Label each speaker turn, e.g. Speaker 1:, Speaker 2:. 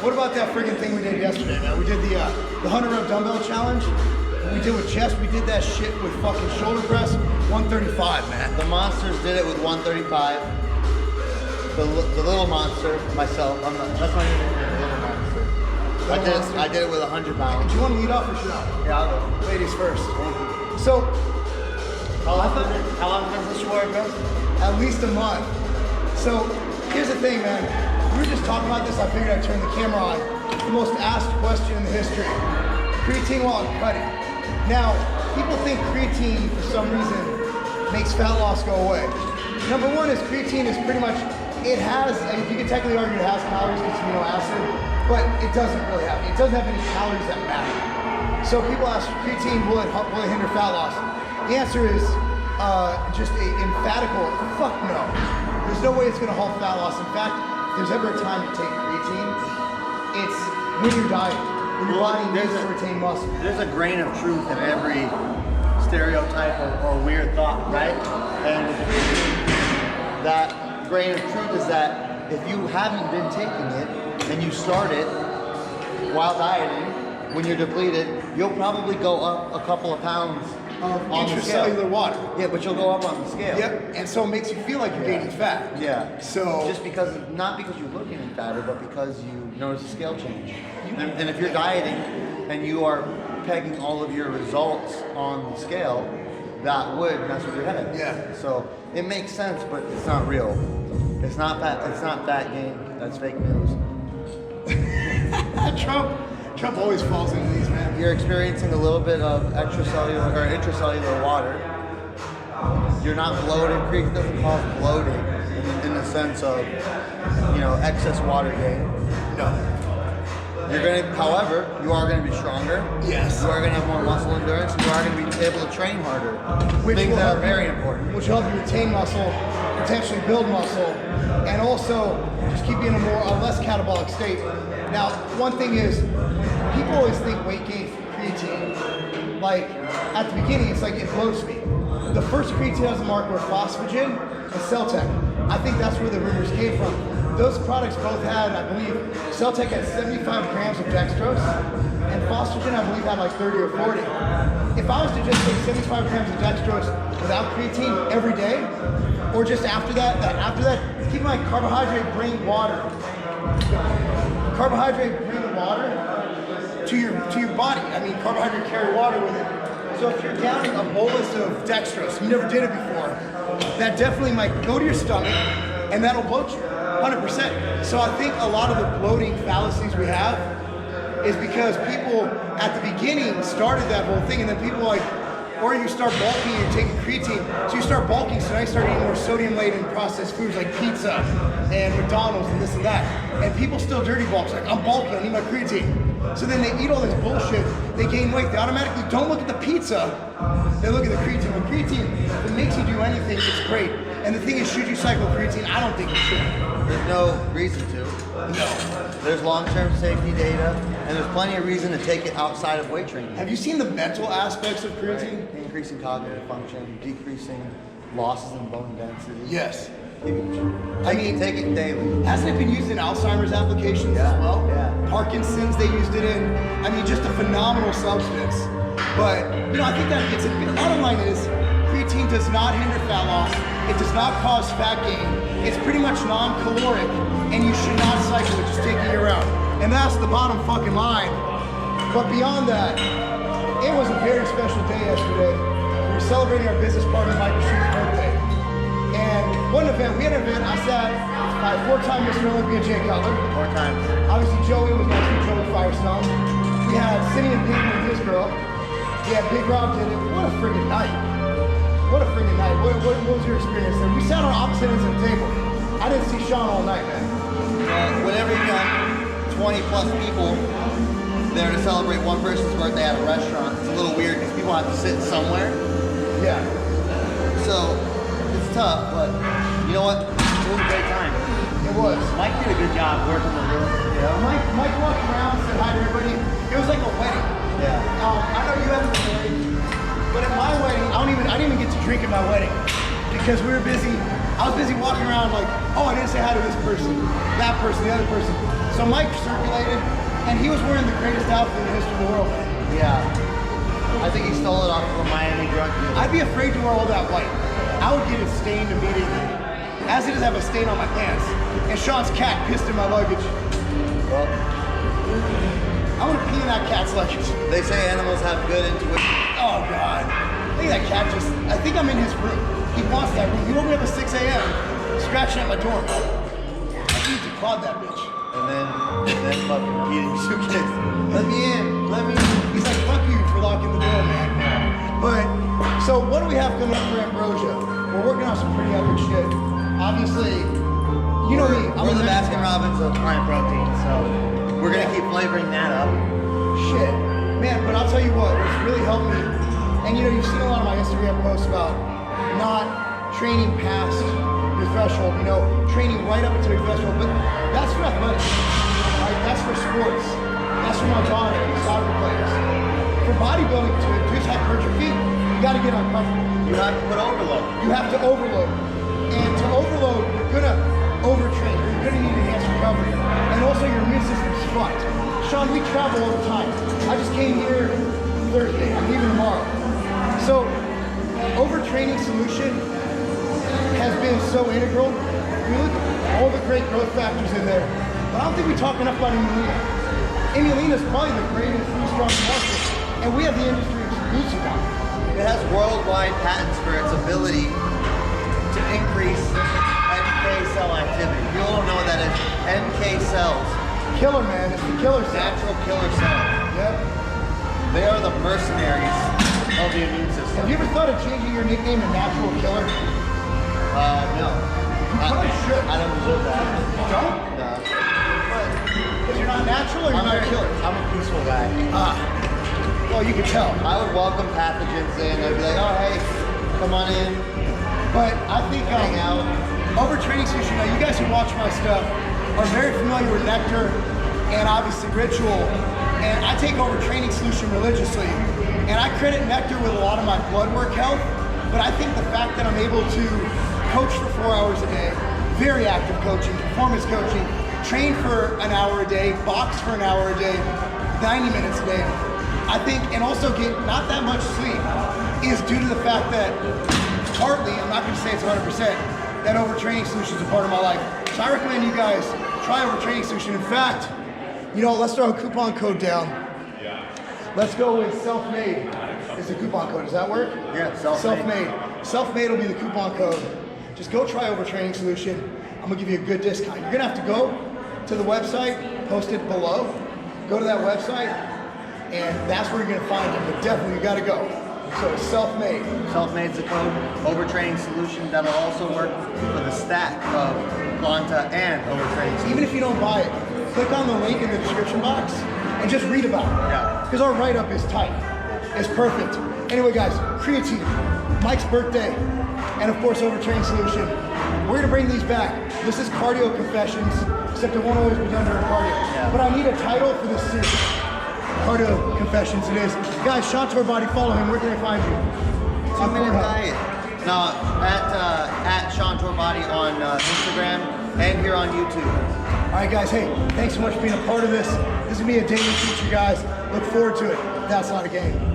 Speaker 1: What about that friggin' thing we did yesterday, man? We did the 100 rep dumbbell challenge. We did with chest. We did that shit with fucking shoulder press, 135, man.
Speaker 2: The monsters did it with 135. The little monster, myself, that's my name, the little monster. I did it with 100 pounds.
Speaker 1: Do you want to lead off or should I?
Speaker 2: Yeah, I'll go.
Speaker 1: Ladies first. So,
Speaker 2: How long does this work, bro?
Speaker 1: at least a month. So, here's the thing, man. We were just talking about this. I figured I'd turn the camera on. The most asked question in the history. Creatine while I'm cutting. Now, people think creatine, for some reason, makes fat loss go away. Number one is creatine is pretty much, it has, you can technically argue it has calories, it's amino acid, but it doesn't really have, it doesn't have any calories that matter. So people ask, creatine, will it hinder fat loss? The answer is just an emphatical, fuck no. There's no way it's gonna halt fat loss. In fact, if there's ever a time to take creatine, it's when you're dieting. When your body needs to retain muscle.
Speaker 2: There's a grain of truth in every stereotype or weird thought, right? And that grain of truth is that if you haven't been taking it and you start it while dieting, when you're depleted, you'll probably go up a couple of pounds on the scale.
Speaker 1: Intracellular water.
Speaker 2: Yeah, but you'll go up on the scale.
Speaker 1: Yep, and so it makes you feel like you're gaining fat.
Speaker 2: Yeah.
Speaker 1: So
Speaker 2: just because, not because you're looking fatter, but because you notice a scale change. And if you're dieting and you are pegging all of your results on the scale, that would mess with your head.
Speaker 1: Yeah.
Speaker 2: So it makes sense, but it's not real. It's not fat gain. That's fake news.
Speaker 1: Trump always falls into these, man.
Speaker 2: You're experiencing a little bit of extracellular or intracellular water. You're not bloated. Creatine doesn't cause bloating in the sense of, excess water gain.
Speaker 1: No.
Speaker 2: However, you are going to be stronger.
Speaker 1: Yes.
Speaker 2: You are going to have more muscle endurance. You are going to be able to train harder. Things that are very important.
Speaker 1: Which will help you retain muscle, potentially build muscle, and also just keep you in a less catabolic state. Now, one thing is, people always think weight gain from creatine. Like, at the beginning, it's like it bloats me. The first creatine on the market were Phosphagen and Celtec. I think that's where the rumors came from. Those products both had, I believe, Celtec had 75 grams of dextrose, and Phosphagen, I believe, had like 30 or 40. If I was to just take 75 grams of dextrose without creatine every day, or just after that, keep in mind, carbohydrate bring water. Carbohydrate bring water to your body. I mean, carbohydrate carry water with it. So if you're downing a bolus of dextrose, you never did it before, that definitely might go to your stomach, and that'll bloat you, 100%. So I think a lot of the bloating fallacies we have is because people at the beginning started that whole thing, and then people or you start bulking and you're taking creatine, so you start bulking, so now you start eating more sodium-laden processed foods like pizza and McDonald's and this and that. And people still dirty bulk, like, I'm bulking, I need my creatine. So then they eat all this bullshit, they gain weight, they automatically don't look at the pizza, they look at the creatine. When creatine, if it makes you do anything, it's great. And the thing is, should you cycle creatine? I don't think you should.
Speaker 2: There's no reason to.
Speaker 1: No.
Speaker 2: There's long-term safety data, and there's plenty of reason to take it outside of weight training.
Speaker 1: Have you seen the mental aspects of creatine?
Speaker 2: Right. Increasing cognitive function, decreasing losses in bone density.
Speaker 1: Yes.
Speaker 2: Take it daily.
Speaker 1: Hasn't it been used in Alzheimer's applications as well?
Speaker 2: Yeah.
Speaker 1: Parkinson's, they used it in. I mean, just a phenomenal substance. But, I think that gets it. The bottom line is, creatine does not hinder fat loss. It does not cause fat gain. It's pretty much non-caloric, and you should not cycle it, just take it year-round. And that's the bottom fucking line. But beyond that, it was a very special day yesterday. We were celebrating our business partner, Mike Machut's birthday. And we had an event, I sat by four-time Mr. Olympia Jay Cutler.
Speaker 2: 4 times.
Speaker 1: Obviously, Joey was my two Joey Firestone. We had Cindy and Peyton with his girl. We had Big Rob did it. What a friggin' night. What was your experience there? We sat on opposite ends of the table. I didn't see Sean all night, man.
Speaker 2: Whenever you got 20 plus people there to celebrate one person's birthday at a restaurant, it's a little weird because people have to sit somewhere.
Speaker 1: Yeah.
Speaker 2: So it's tough, but you know what? It was a great time.
Speaker 1: It was.
Speaker 2: Mike did a good job working the room.
Speaker 1: Yeah. Mike walked around, said hi to everybody. It was like a wedding.
Speaker 2: Yeah.
Speaker 1: I know you haven't been married, but at my wedding, I didn't even get to drink at my wedding because we were busy. I was busy walking around like, oh, I didn't say hi to this person, that person, the other person. So Mike circulated, and he was wearing the greatest outfit in the history of the world.
Speaker 2: Yeah. I think he stole it off of a Miami drug dealer.
Speaker 1: I'd be afraid to wear all that white. I would get it stained immediately. As it is, I have a stain on my pants. And Sean's cat pissed in my luggage.
Speaker 2: Well,
Speaker 1: I want to pee in that cat's luggage.
Speaker 2: they say animals have good intuition.
Speaker 1: Oh God. I think that cat just, I think I'm in his room. He wants that room. He woke me up at 6 a.m. scratching at my door. I need to claw that bitch.
Speaker 2: And then fucking eating suitcase. Let me in. Let me in.
Speaker 1: He's like, fuck you for locking the door, man. But, so what do we have coming up for Ambrosia? We're working on some pretty epic shit. Obviously, you know me.
Speaker 2: We're the Baskin Robbins of plant protein, so we're gonna keep flavoring that up.
Speaker 1: Shit. Man, but I'll tell you what's really helped me, and you know, you've seen a lot of my Instagram posts about not training past your threshold, you know, training right up to your threshold, but that's for athletics, right? That's for sports. That's for my daughter, soccer players. For bodybuilding, to induce hypertrophy, you gotta get uncomfortable.
Speaker 2: You have to put overload.
Speaker 1: You have to overload. And to overload, you're gonna overtrain. You're gonna need enhanced recovery. And also your immune system's fucked. Sean, we travel all the time. I just came here Thursday. I'm leaving tomorrow. So, overtraining solution has been so integral. We look at all the great growth factors in there, but I don't think we talk enough about Emulina. Emulina is probably the greatest food strong market, and we have the industry exclusive on it.
Speaker 2: It has worldwide patents for its ability to increase NK cell activity. People don't know what that is. NK cells.
Speaker 1: Killer, man. It's the killer cell.
Speaker 2: Natural killer cells.
Speaker 1: Yep.
Speaker 2: They are the mercenaries of the immune system.
Speaker 1: Have you ever thought of changing your nickname to Natural Killer?
Speaker 2: No.
Speaker 1: probably should.
Speaker 2: I don't deserve that.
Speaker 1: You don't?
Speaker 2: No.
Speaker 1: Because you're not natural or you're not a killer?
Speaker 2: I'm a peaceful guy.
Speaker 1: Well, you can tell.
Speaker 2: I would welcome pathogens in. I'd be like, oh, hey, come on in.
Speaker 1: But I think
Speaker 2: Hang out.
Speaker 1: overtraining solution, now you guys who watch my stuff are very familiar with Nectar and obviously Ritual. And I take overtraining solution religiously. And I credit Nectar with a lot of my blood work health. But I think the fact that I'm able to coach for 4 hours a day, very active coaching, performance coaching, train for an hour a day, box for an hour a day, 90 minutes a day, I think, and also get not that much sleep, is due to the fact that partly, I'm not going to say it's 100%, that overtraining solution is a part of my life. So I recommend you guys try overtraining solution. In fact, you know, let's throw a coupon code down. Let's go with self-made is the coupon code. Does that work?
Speaker 2: Yeah, self-made.
Speaker 1: Self-made will be the coupon code. Just go try overtraining solution. I'm gonna give you a good discount. You're gonna have to go to the website, post it below. Go to that website, and that's where you're gonna find it. But definitely, you gotta go. So self-made.
Speaker 2: Self-made's the code. Overtraining solution that'll also work for the stack of Quanta and overtraining solution.
Speaker 1: Even if you don't buy it, click on the link in the description box and just read about it.
Speaker 2: Yeah.
Speaker 1: Because our write-up is tight. It's perfect. Anyway, guys, Creatine, Mike's birthday, and of course, overtraining solution. We're gonna bring these back. This is Cardio Confessions, except it won't always be done during cardio.
Speaker 2: Yeah.
Speaker 1: But I need a title for this series. Cardio Confessions it is. Guys, Chantor Body, follow him. Where can I find you?
Speaker 2: 2 Minute Diet. No, at Chantor Body on Instagram and here on YouTube.
Speaker 1: All right, guys, hey, thanks so much for being a part of this. This is gonna be a daily feature, guys. Look forward to it. That's not a game.